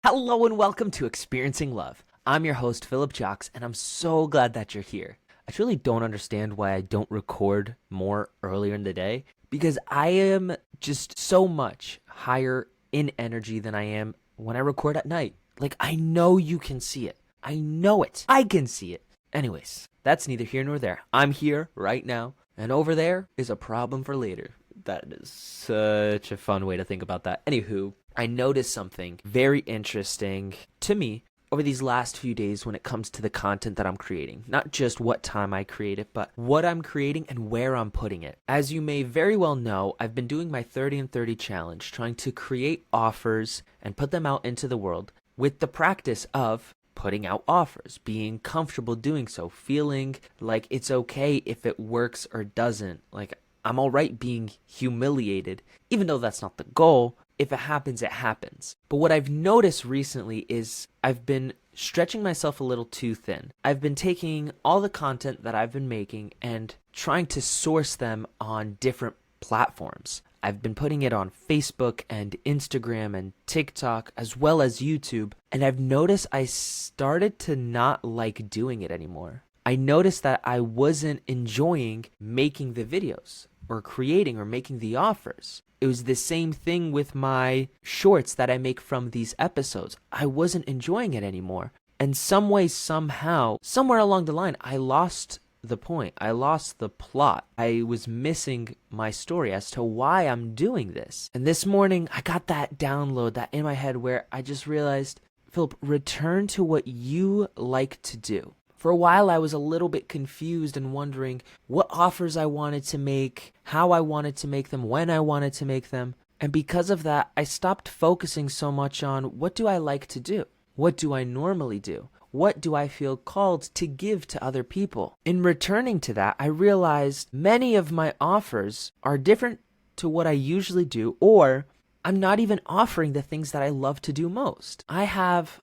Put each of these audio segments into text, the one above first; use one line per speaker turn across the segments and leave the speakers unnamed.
Hello and welcome to Experiencing Love. I'm your host, Philip Jocks, and I'm so glad that you're here. I truly don't understand why I don't record more earlier in the day because I am just so much higher in energy than I am when I record at night. Like, I know you can see it. I know it. I can see it. Anyways, that's neither here nor there. I'm here right now, and over there is a problem for later. That is such a fun way to think about that. Anywho, I noticed something very interesting to me over these last few days when it comes to the content that I'm creating. Not just what time I create it, but what I'm creating and where I'm putting it. As you may very well know, I've been doing my 30 and 30 challenge, trying to create offers and put them out into the world with the practice of putting out offers, being comfortable doing so, feeling like it's okay if it works or doesn't. Like, I'm all right being humiliated, even though that's not the goal. If it happens, it happens. But what I've noticed recently is I've been stretching myself a little too thin. I've been taking all the content that I've been making and trying to source them on different platforms. I've been putting it on Facebook and Instagram and TikTok as well as YouTube, and I've noticed I started to not like doing it anymore. I noticed that I wasn't enjoying making the videos or creating or making the offers. It was the same thing with my shorts that I make from these episodes. I wasn't enjoying it anymore. And some way, somehow, somewhere along the line, I lost the point. I lost the plot. I was missing my story as to why I'm doing this. And this morning, I got that download that in my head where I just realized, Philip, return to what you like to do. For a while, I was a little bit confused and wondering what offers I wanted to make, how I wanted to make them, when I wanted to make them. And because of that, I stopped focusing so much on what do I like to do? What do I normally do? What do I feel called to give to other people? In returning to that, I realized many of my offers are different to what I usually do, or I'm not even offering the things that I love to do most. I have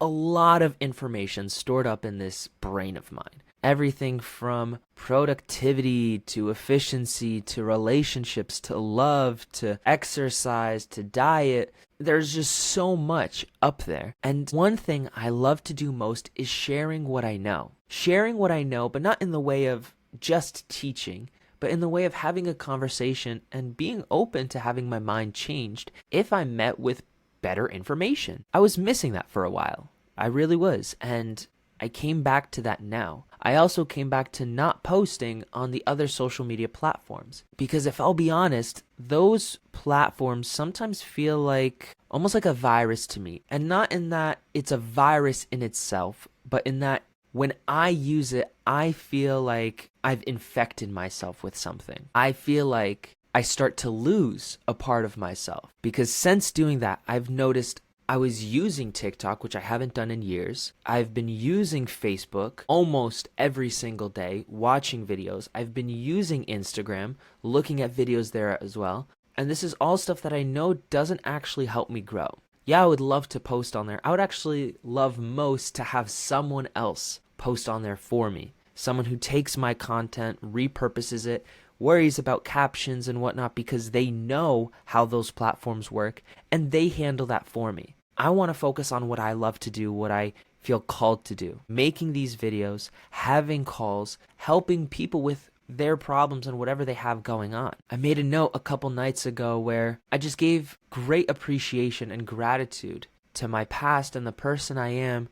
a lot of information stored up in this brain of mine. Everything from productivity to efficiency to relationships to love to exercise to diet. There's just so much up there. And one thing I love to do most is sharing what I know. Sharing what I know, but not in the way of just teaching, but in the way of having a conversation and being open to having my mind changed if I'm met with better information. I was missing that for a while. I really was. And I came back to that now. I also came back to not posting on the other social media platforms. Because if I'll be honest, those platforms sometimes feel like almost like a virus to me. And not in that it's a virus in itself, but in that when I use it, I feel like I've infected myself with something. I feel like I start to lose a part of myself. Because since doing that, I've noticed I was using TikTok, which I haven't done in years. I've been using Facebook almost every single day, watching videos. I've been using Instagram, looking at videos there as well. And this is all stuff that I know doesn't actually help me grow. Yeah, I would love to post on there. I would actually love most to have someone else post on there for me. Someone who takes my content, repurposes it, worries about captions and whatnot because they know how those platforms work and they handle that for me. I want to focus on what I love to do, what I feel called to do. Making these videos, having calls, helping people with their problems and whatever they have going on. I made a note a couple nights ago where I just gave great appreciation and gratitude to my past and the person I am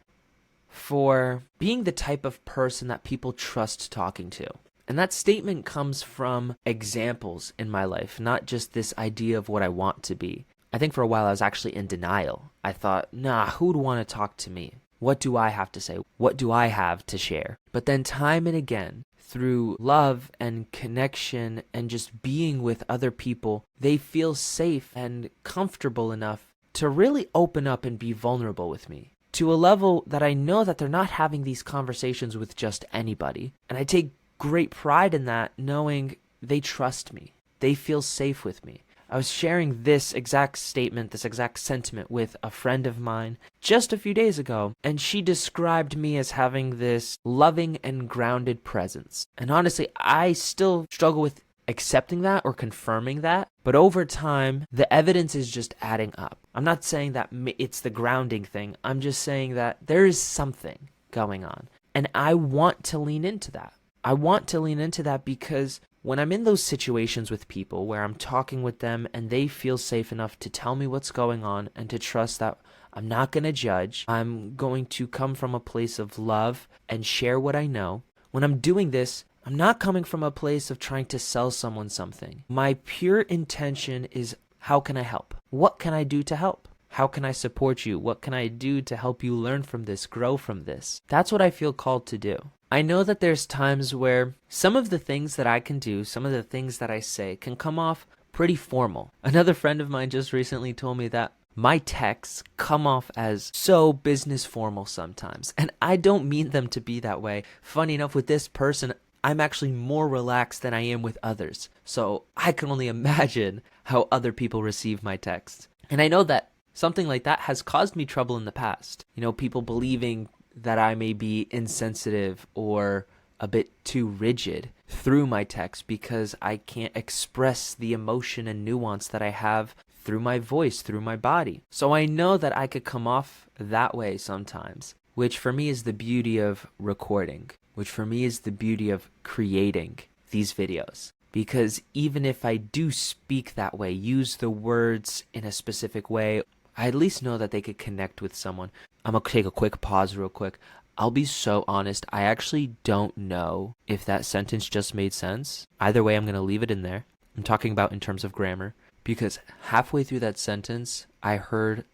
for being the type of person that people trust talking to. And that statement comes from examples in my life, not just this idea of what I want to be. I think for a while I was actually in denial. I thought, nah, who would want to talk to me? What do I have to say? What do I have to share? But then time and again, through love and connection and just being with other people, they feel safe and comfortable enough to really open up and be vulnerable with me to a level that I know that they're not having these conversations with just anybody. And I take great pride in that, knowing they trust me. They feel safe with me. I was sharing this exact statement, this exact sentiment with a friend of mine just a few days ago, and she described me as having this loving and grounded presence. And honestly, I still struggle with accepting that or confirming that, but over time, the evidence is just adding up. I'm not saying that it's the grounding thing. I'm just saying that there is something going on. And I want to lean into that. I want to lean into that because when I'm in those situations with people where I'm talking with them and they feel safe enough to tell me what's going on and to trust that I'm not going to judge, I'm going to come from a place of love and share what I know. When I'm doing this, I'm not coming from a place of trying to sell someone something. My pure intention is, how can I help? What can I do to help? How can I support you? What can I do to help you learn from this, grow from this? That's what I feel called to do. I know that there's times where some of the things that I can do, some of the things that I say can come off pretty formal. Another friend of mine just recently told me that my texts come off as so business formal sometimes, and I don't mean them to be that way. Funny enough, with this person, I'm actually more relaxed than I am with others, so I can only imagine how other people receive my texts. And I know that something like that has caused me trouble in the past. You know, people believing that I may be insensitive or a bit too rigid through my text because I can't express the emotion and nuance that I have through my voice, through my body. So I know that I could come off that way sometimes, which for me is the beauty of recording, which for me is the beauty of creating these videos. Because even if I do speak that way, use the words in a specific way, I at least know that they could connect with someone. I'm going to take a quick pause real quick. I'll be so honest, I actually don't know if that sentence just made sense. Either way, I'm going to leave it in there. I'm talking about in terms of grammar. Because halfway through that sentence, I heard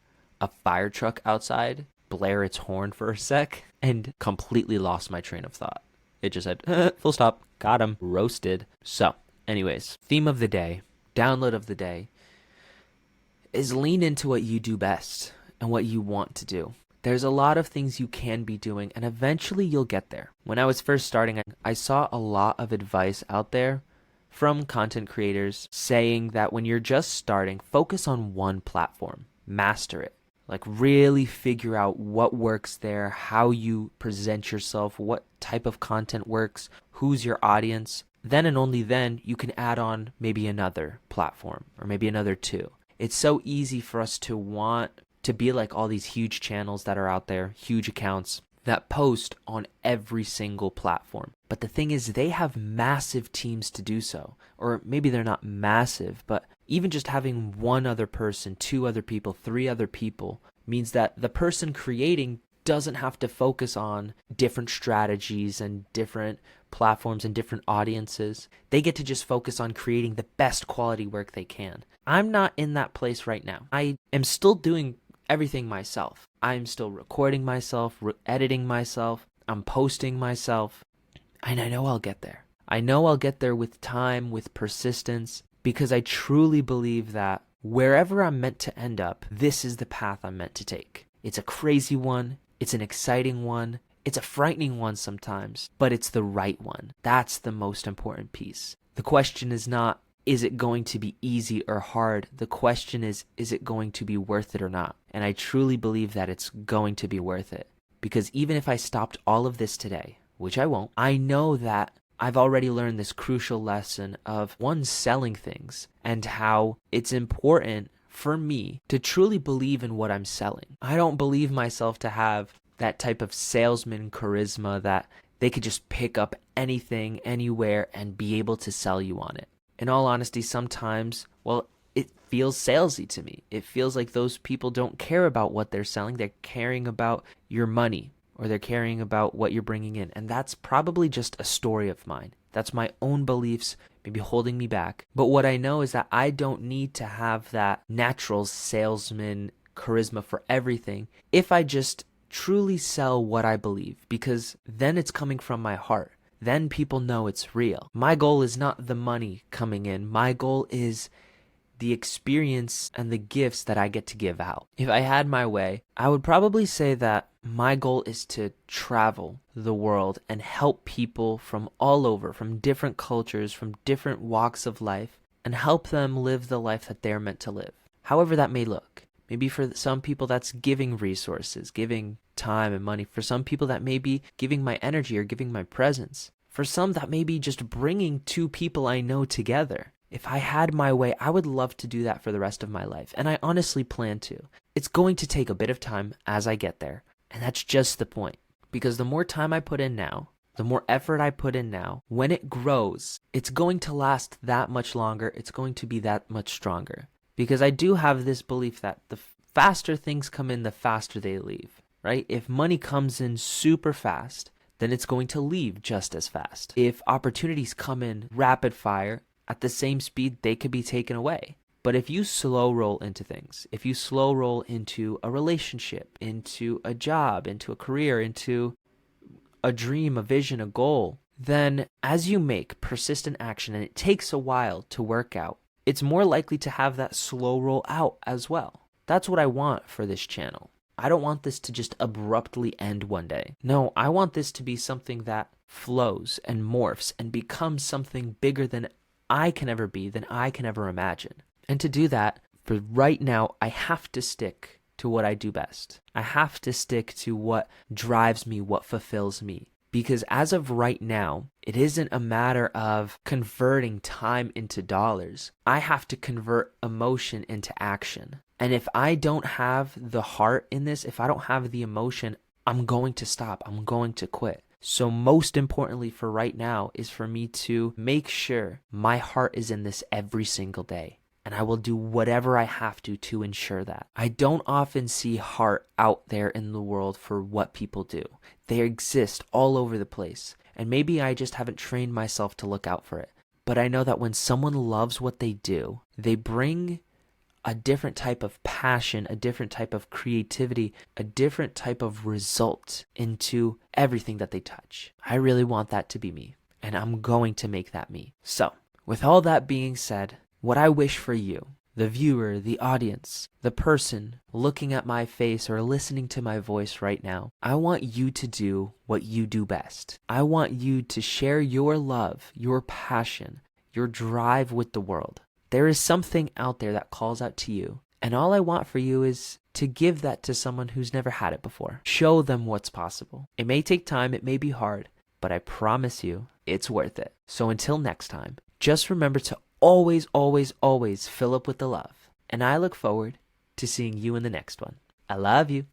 a fire truck outside blare its horn for a sec and completely lost my train of thought. It just said, full stop, got him, roasted. So, anyways, theme of the day, download of the day, is lean into what you do best and what you want to do. There's a lot of things you can be doing, and eventually you'll get there. When I was first starting, I saw a lot of advice out there from content creators saying that when you're just starting, focus on one platform, master it. Like really figure out what works there, how you present yourself, what type of content works, who's your audience. Then and only then you can add on maybe another platform or maybe another two. It's so easy for us to want to be like all these huge channels that are out there, huge accounts that post on every single platform. But the thing is, they have massive teams to do so. Or maybe they're not massive, but even just having one other person, two other people, three other people means that the person creating doesn't have to focus on different strategies and different platforms and different audiences. They get to just focus on creating the best quality work they can. I'm not in that place right now. I am still doing everything myself. I'm still recording myself, editing myself, I'm posting myself, and I know I'll get there. I know I'll get there with time, with persistence, because I truly believe that wherever I'm meant to end up, this is the path I'm meant to take. It's a crazy one, it's an exciting one, it's a frightening one sometimes, but it's the right one. That's the most important piece. The question is not, is it going to be easy or hard? The question is it going to be worth it or not? And I truly believe that it's going to be worth it. Because even if I stopped all of this today, which I won't, I know that I've already learned this crucial lesson of one, selling things and how it's important for me to truly believe in what I'm selling. I don't believe myself to have that type of salesman charisma that they could just pick up anything, anywhere, and be able to sell you on it. In all honesty, sometimes, well, it feels salesy to me. It feels like those people don't care about what they're selling. They're caring about your money, or they're caring about what you're bringing in. And that's probably just a story of mine. That's my own beliefs, maybe holding me back. But what I know is that I don't need to have that natural salesman charisma for everything if I just truly sell what I believe, because then it's coming from my heart. Then people know it's real. My goal is not the money coming in. My goal is the experience and the gifts that I get to give out. If I had my way, I would probably say that my goal is to travel the world and help people from all over, from different cultures, from different walks of life, and help them live the life that they're meant to live. However that may look. Maybe for some people that's giving resources, giving time and money. For some people that may be giving my energy or giving my presence. For some, that may be just bringing two people I know together. If I had my way, I would love to do that for the rest of my life, and I honestly plan to. It's going to take a bit of time as I get there, and that's just the point. Because the more time I put in now, the more effort I put in now, when it grows, it's going to last that much longer. It's going to be that much stronger. Because I do have this belief that the faster things come in, the faster they leave, right? If money comes in super fast, then it's going to leave just as fast. If opportunities come in rapid fire, at the same speed, they could be taken away. But if you slow roll into things, if you slow roll into a relationship, into a job, into a career, into a dream, a vision, a goal, then as you make persistent action, and it takes a while to work out, it's more likely to have that slow roll out as well. That's what I want for this channel. I don't want this to just abruptly end one day. No, I want this to be something that flows and morphs and becomes something bigger than I can ever be, than I can ever imagine. And to do that, for right now, I have to stick to what I do best. I have to stick to what drives me, what fulfills me. Because as of right now, it isn't a matter of converting time into dollars. I have to convert emotion into action. And if I don't have the heart in this, if I don't have the emotion, I'm going to stop. I'm going to quit. So most importantly for right now is for me to make sure my heart is in this every single day. And I will do whatever I have to ensure that. I don't often see heart out there in the world for what people do. They exist all over the place. And maybe I just haven't trained myself to look out for it. But I know that when someone loves what they do, they bring a different type of passion, a different type of creativity, a different type of result into everything that they touch. I really want that to be me, and I'm going to make that me. So, with all that being said, what I wish for you, the viewer, the audience, the person looking at my face or listening to my voice right now, I want you to do what you do best. I want you to share your love, your passion, your drive with the world. There is something out there that calls out to you, and all I want for you is to give that to someone who's never had it before. Show them what's possible. It may take time, it may be hard, but I promise you, it's worth it. So until next time, just remember to always, always, always fill up with the love. And I look forward to seeing you in the next one. I love you.